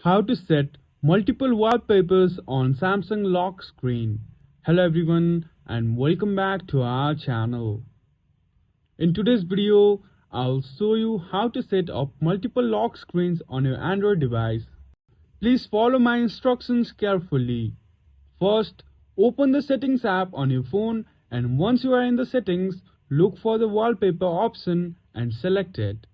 How to set multiple wallpapers on Samsung lock screen. Hello everyone and welcome back to our channel. In today's video, I'll show you how to set up multiple lock screens on your Android device. Please follow my instructions carefully. First, open the settings app on your phone, and once you are in the settings, look for the wallpaper option and select it.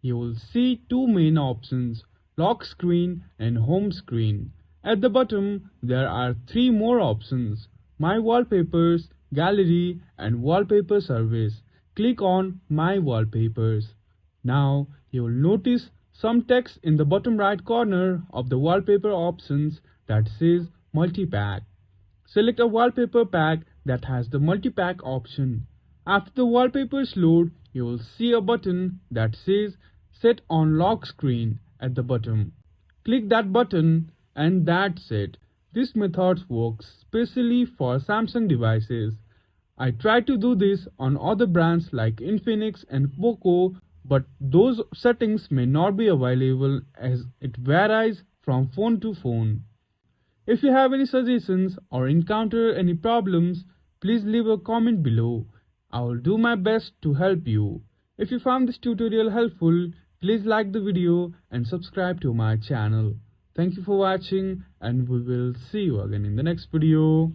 You will see two main options, lock screen and home screen. At the bottom, there are three more options, My Wallpapers, Gallery and Wallpaper Service. Click on My Wallpapers. Now, you will notice some text in the bottom right corner of the wallpaper options that says Multi-Pack. Select a wallpaper pack that has the multi-pack option. After the wallpapers load, you will see a button that says Set on Lock Screen at the bottom. Click that button and that's it. This method works specially for Samsung devices. I tried to do this on other brands like Infinix and Poco, but those settings may not be available as it varies from phone to phone. If you have any suggestions or encounter any problems, please leave a comment below. I will do my best to help you. If you found this tutorial helpful, please like the video and subscribe to my channel. Thank you for watching and we will see you again in the next video.